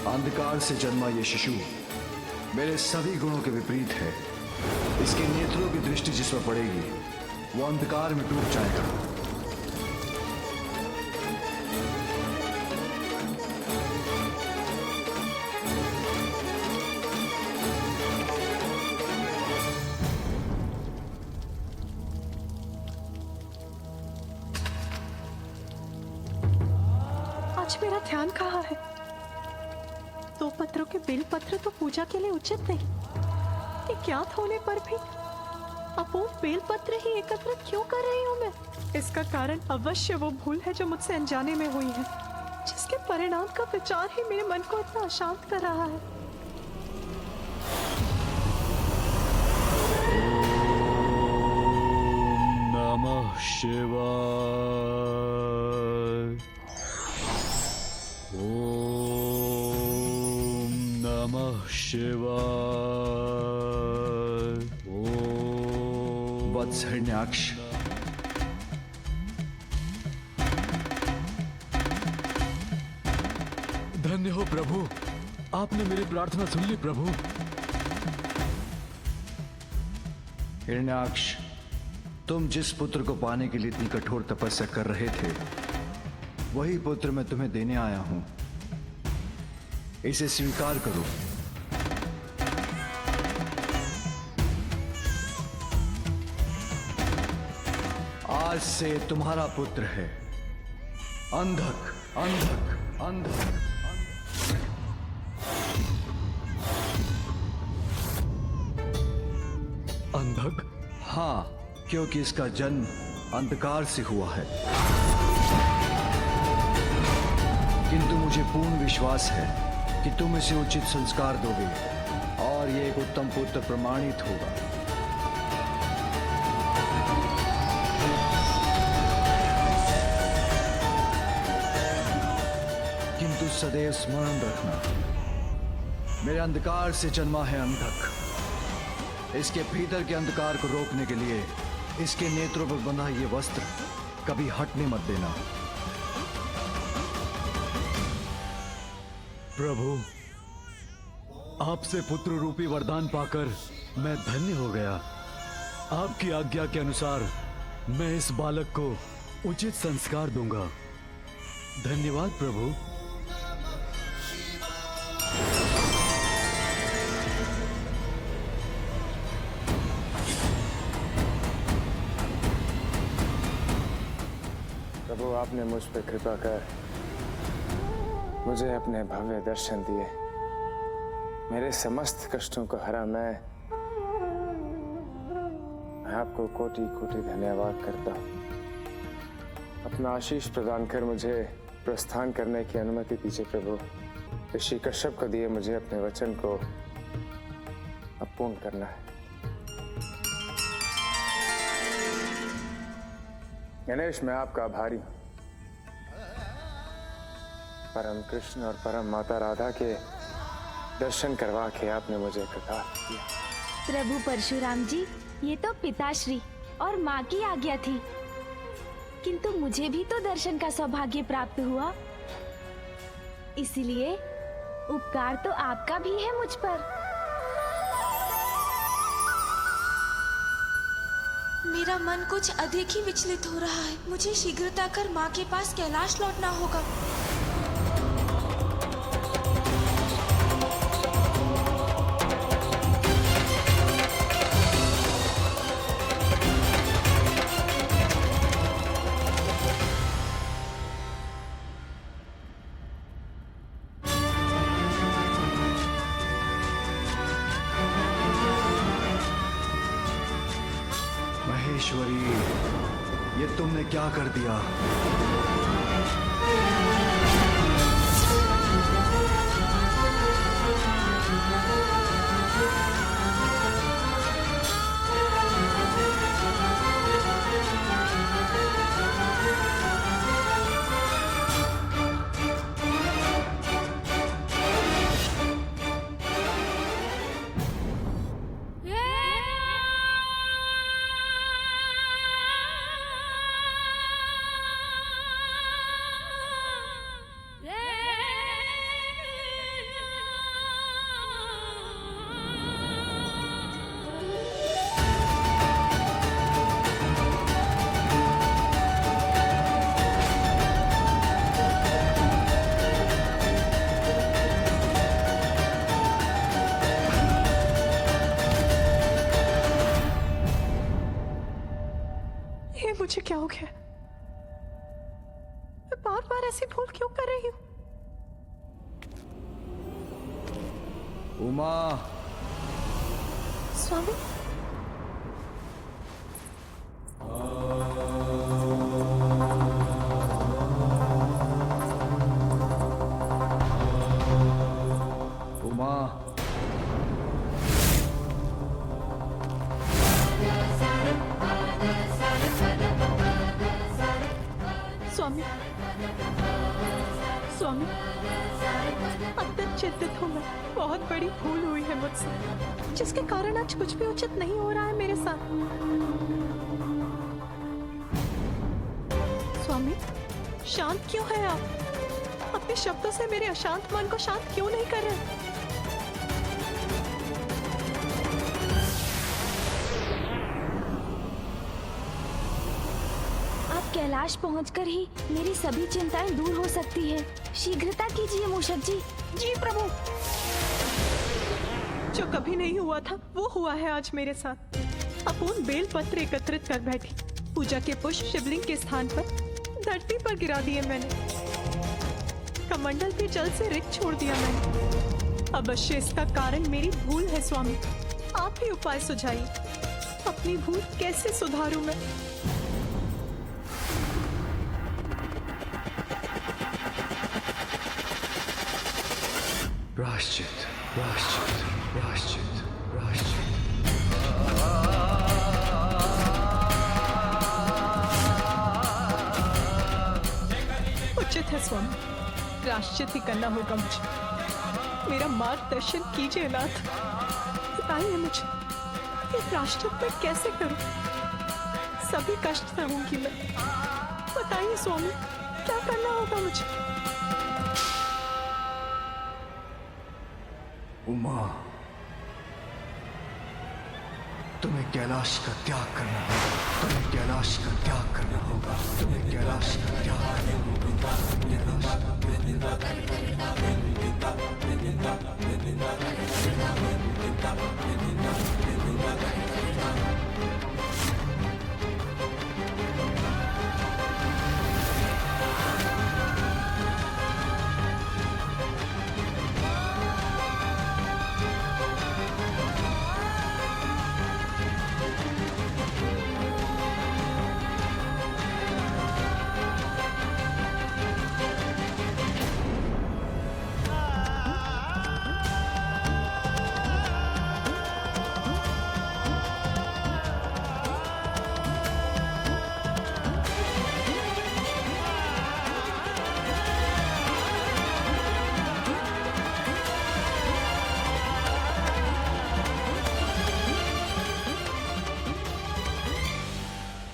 अंधकार से जन्मा ये शिशु मेरे सभी गुणों के विपरीत है। इसके नेत्रों की दृष्टि जिस पर पड़ेगी वो अंधकार में डूब जाएगा। आज मेरा ध्यान कहाँ है? 2 पत्रों के बेल पत्र तो पूजा के लिए उचित नहीं। ज्ञात होने पर भी अपूर्ण बेल पत्र ही एकत्र क्यों कर रही हूँ मैं? इसका कारण अवश्य वो भूल है जो मुझसे अनजाने में हुई है, जिसके परिणाम का विचार ही मेरे मन को इतना अशांत कर रहा है। नमः शिवाय। ओम नमः शिवाय। वत्स हिरण्याक्ष, धन्य हो प्रभु, आपने मेरी प्रार्थना सुन ली प्रभु। हिरण्याक्ष, तुम जिस पुत्र को पाने के लिए इतनी कठोर तपस्या कर रहे थे वही पुत्र मैं तुम्हें देने आया हूं। इसे स्वीकार करो। आज से तुम्हारा पुत्र है अंधक, अंधक, अंधक। अंधक? हाँ, क्योंकि इसका जन्म अंधकार से हुआ है। किंतु मुझे पूर्ण विश्वास है कि तुम इसे उचित संस्कार दोगे और ये एक उत्तम पुत्र प्रमाणित होगा। किंतु सदैव स्मरण रखना, मेरे अंधकार से जन्मा है अंधक। इसके भीतर के अंधकार को रोकने के लिए इसके नेत्रों पर बंधा ये वस्त्र कभी हटने मत देना। प्रभु, आपसे पुत्र रूपी वरदान पाकर मैं धन्य हो गया। आपकी आज्ञा के अनुसार मैं इस बालक को उचित संस्कार दूंगा। धन्यवाद प्रभु। प्रभु, आपने मुझ पर कृपा कर मुझे अपने भव्य दर्शन दिए, मेरे समस्त कष्टों को हरा। मैं आपको कोटि कोटि धन्यवाद करता हूँ। अपना आशीष प्रदान कर मुझे प्रस्थान करने की अनुमति दीजिए प्रभु। ऋषि कश्यप को दिए मुझे अपने वचन को अपूर्ण करना है। गणेश, मैं आपका आभारी हूं। परम कृष्ण और परम माता राधा के दर्शन करवा के आपने मुझे कृतार्थ किया। प्रभु परशुराम जी, ये तो पिताश्री और माँ की आज्ञा थी, किंतु मुझे भी तो दर्शन का सौभाग्य प्राप्त हुआ। इसलिए उपकार तो आपका भी है मुझ पर। मेरा मन कुछ अधिक ही विचलित हो रहा है। मुझे शीघ्रता कर माँ के पास कैलाश लौटना होगा। महेश्वरी, ये तुमने क्या कर दिया? मुझे क्या हो गया? मैं बार बार ऐसी भूल क्यों कर रही हूँ? उमा, स्वामी, उमा, स्वामी, स्वामी, अत्यंत चिंतित हूँ मैं। बहुत बड़ी भूल हुई है मुझसे, जिसके कारण आज कुछ भी उचित नहीं हो रहा है मेरे साथ। स्वामी, शांत क्यों है आप? अपने शब्दों से मेरे अशांत मन को शांत क्यों नहीं कर रहे? आप कैलाश पहुंचकर ही मेरी सभी चिंताएं दूर हो सकती है। शीघ्रता कीजिए मूषक जी। जी प्रभु। जो कभी नहीं हुआ था वो हुआ है आज मेरे साथ। अपूर्ण बेल पत्र एकत्रित कर बैठी। पूजा के पुष्प शिवलिंग के स्थान पर धरती पर गिरा दिए मैंने। कमंडल भी जल से रिक्त छोड़ दिया मैंने। अवश्य इसका कारण मेरी भूल है स्वामी। आप ही उपाय सुझाइए। अपनी भूल कैसे सुधारूं मैं? प्रायश्चित, प्रायश्चित, प्रायश्चित, प्रायश्चित। उचित है स्वामी, प्रायश्चित ही करना होगा मुझे। मेरा मार्गदर्शन कीजिए नाथ। बताइए मुझे ये प्रायश्चित मैं कैसे करूं? सभी कष्ट सहूंगी मैं। बताइए स्वामी, क्या करना होगा मुझे? उमा, तुम्हें कैलाश का त्याग करना होगा। तुम्हें कैलाश का त्याग करना होगा। तुम्हें कैलाश का त्याग करना होगा।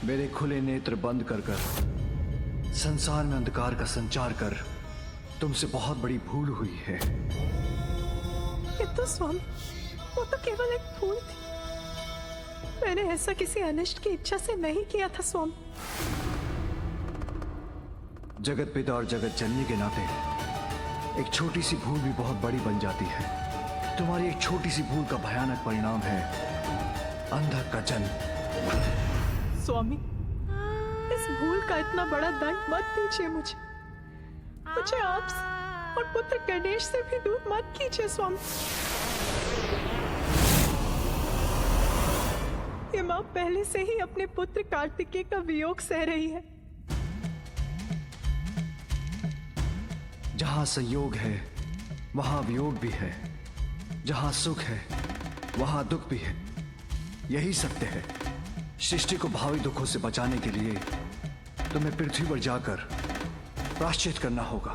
मेरे खुले नेत्र बंद कर संसार में अंधकार का संचार कर तुमसे बहुत बड़ी भूल हुई है। किंतु स्वामी, वो तो केवल एक भूल थी। मैंने ऐसा किसी अनिष्ट की इच्छा से नहीं किया था स्वामी। जगत पिता और जगत जननी के नाते एक छोटी सी भूल भी बहुत बड़ी बन जाती है। तुम्हारी एक छोटी सी भूल का भयानक परिणाम है अंधक का जन्म। स्वामी, इस भूल का इतना बड़ा दंड मत दीजिए मुझे। मुझे आपसे और पुत्र गणेश से भी दूर मत कीजिए स्वामी। ये मां पहले से ही अपने पुत्र कार्तिकेय का वियोग सह रही है। जहां संयोग है वहां वियोग भी है। जहां सुख है वहां दुख भी है। यही सत्य है। सृष्टि को भावी दुखों से बचाने के लिए तुम्हें पृथ्वी पर जाकर प्रायश्चित करना होगा।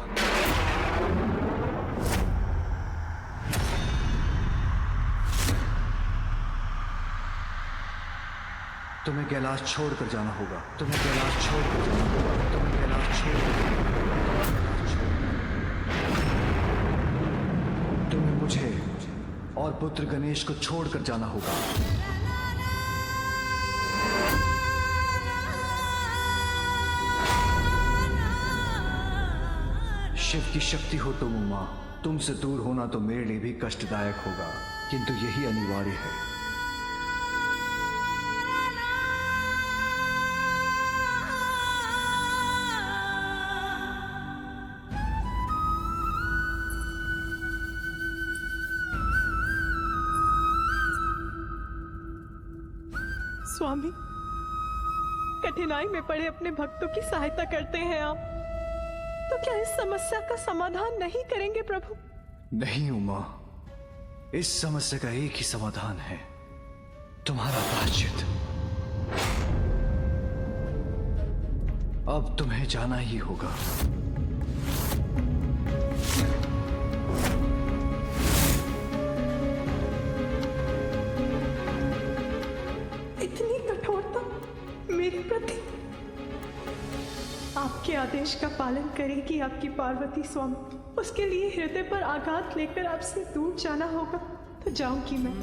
तुम्हें कैलाश छोड़कर जाना होगा। तुम्हें कैलाश छोड़कर जाना होगा। तुम्हें कैलाश छोड़कर तुम्हें मुझे और पुत्र गणेश को छोड़कर जाना होगा। शिव की शक्ति हो तुम उमा। तुमसे दूर होना तो मेरे लिए भी कष्टदायक होगा, किंतु यही अनिवार्य है। स्वामी, कठिनाई में पड़े अपने भक्तों की सहायता करते हैं आप, तो क्या इस समस्या का समाधान नहीं करेंगे प्रभु? नहीं उमा, इस समस्या का एक ही समाधान है, तुम्हारा प्रायश्चित। अब तुम्हें जाना ही होगा। इतनी कठोरता मेरे प्रति? आपके आदेश का पालन करेगी आपकी पार्वती स्वामी। उसके लिए हृदय पर आघात लेकर आपसे दूर जाना होगा तो जाऊंगी मैं।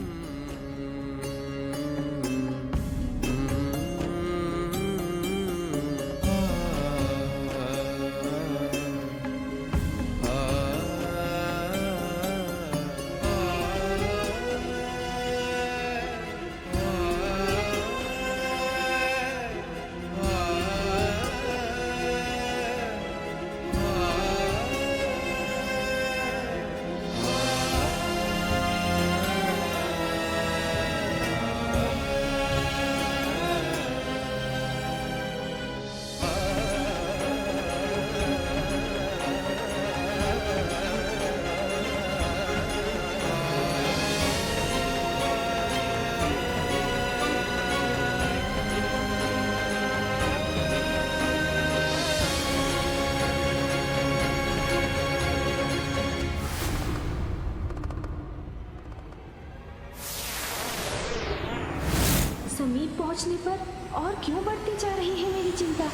समीप पहुंचने पर और क्यों बढ़ती जा रही है मेरी चिंता?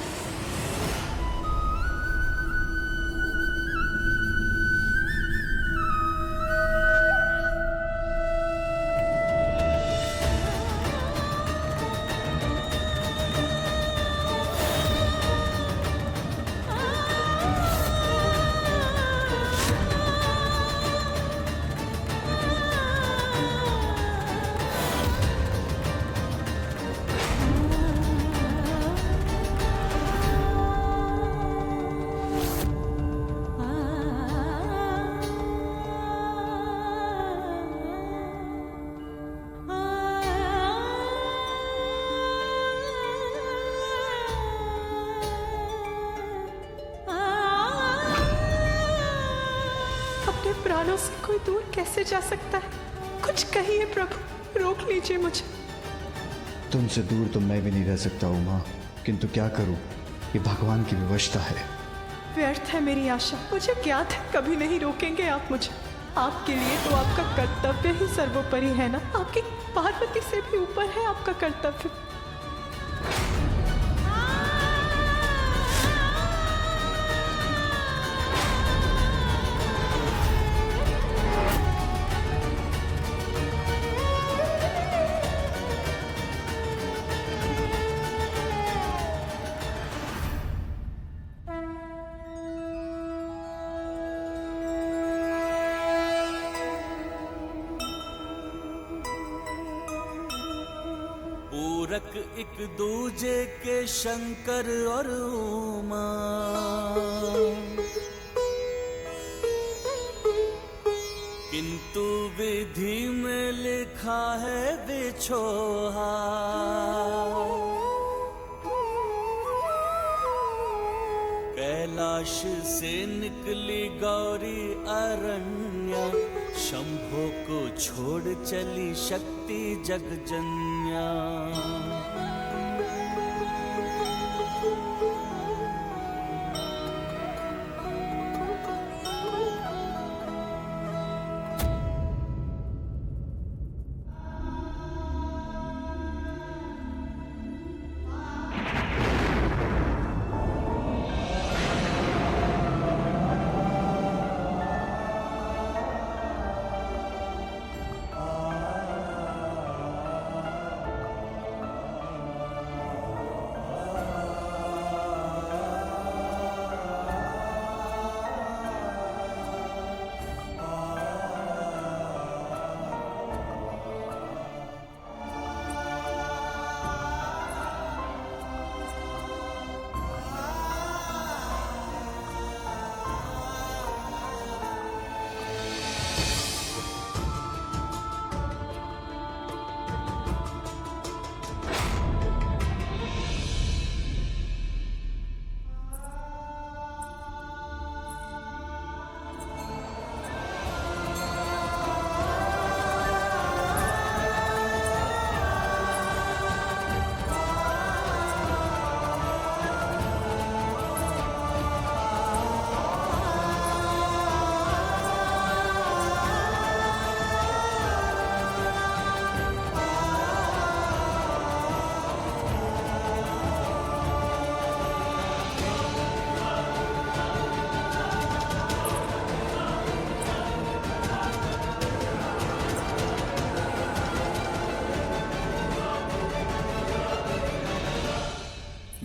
प्राणों से कोई दूर कैसे जा सकता है? कुछ कहिए प्रभु, रोक लीजिए मुझे। तुमसे दूर तो मैं भी नहीं रह सकता उमा, किंतु क्या करूं, ये भगवान की विवशता है। व्यर्थ है मेरी आशा। मुझे ज्ञात है कभी नहीं रोकेंगे आप मुझे। आपके लिए तो आपका कर्तव्य ही सर्वोपरि है ना। आपकी पार्वती से भी ऊपर है आपका कर्तव्य। पूरक एक दूजे के शंकर और उमा, किंतु विधि में लिखा है बिछोहा। कैलाश से निकली गौरी अरण्या, शंभो को छोड़ चली शक्ति जगजन्या।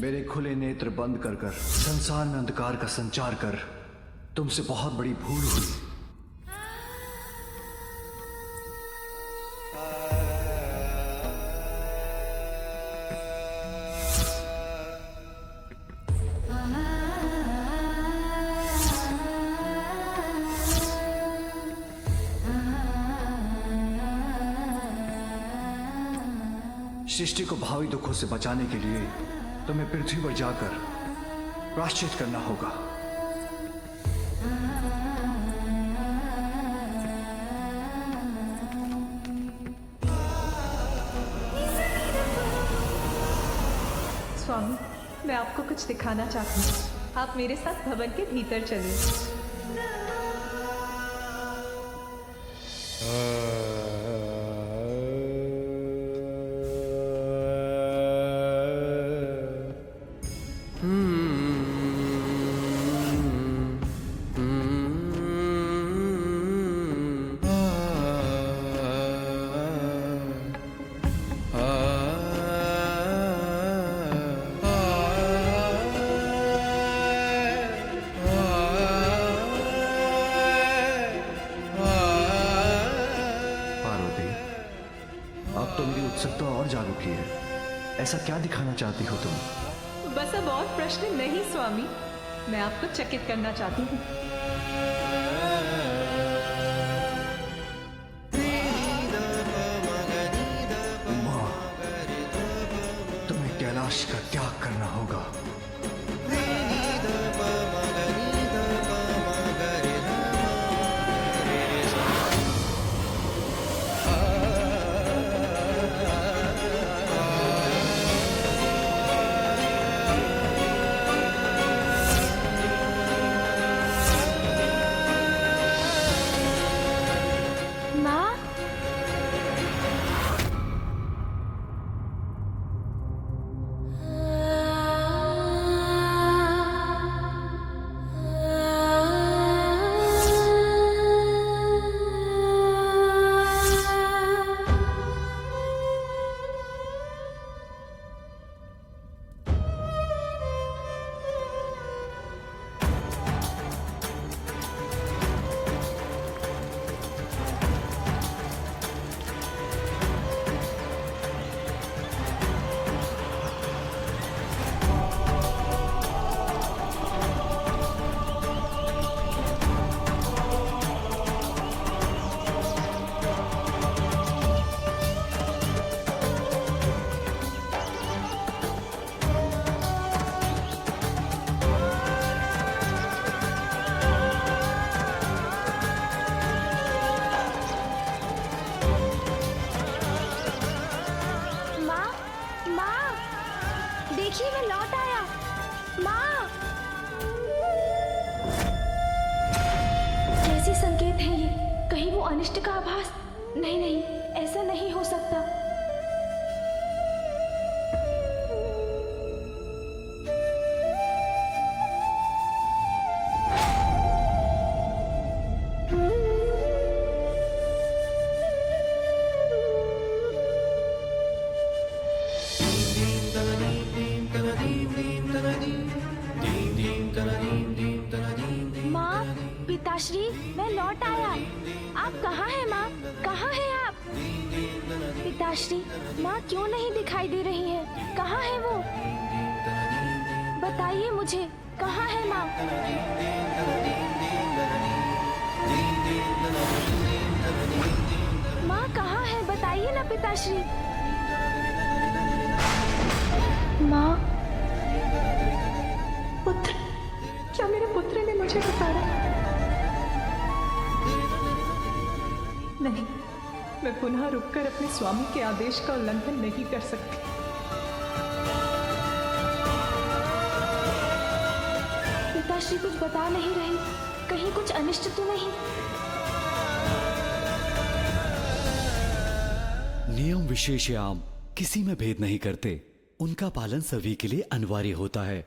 मेरे खुले नेत्र बंद कर कर संसार में अंधकार का संचार कर तुमसे बहुत बड़ी भूल हुई। सृष्टि को भावी दुखों से बचाने के लिए तुम्हें पृथ्वी पर जाकर प्रायश्चित करना होगा। स्वामी, मैं आपको कुछ दिखाना चाहती हूँ। आप मेरे साथ भवन के भीतर चलिए। अब तो मेरी उत्सुकता और जाग उठी है। ऐसा क्या दिखाना चाहती हो तुम? बस अब और प्रश्न नहीं स्वामी, मैं आपको चकित करना चाहती हूँ। माँ, तुम्हें कैलाश का त्याग करना होगा। देखिए मैं लौट आया। माँ, कैसे संकेत है ये? कहीं वो अनिष्ट का आभास? नहीं नहीं, ऐसा नहीं हो सकता। माँ, पिताश्री, मैं लौट आया। आप कहाँ हैं माँ? कहाँ हैं आप? पिताश्री, माँ क्यों नहीं दिखाई दे रही हैं? कहाँ है वो? बताइए मुझे, कहाँ है माँ? माँ कहाँ है? बताइए ना पिताश्री। माँ, पुत्र, क्या मेरे पुत्र ने मुझे पुकारा? नहीं, मैं पुनः रुककर अपने स्वामी के आदेश का उल्लंघन नहीं कर सकती। पिताश्री कुछ बता नहीं रही, कहीं कुछ अनिष्ट तो नहीं? नियम विशेषयाम किसी में भेद नहीं करते, उनका पालन सभी के लिए अनिवार्य होता है।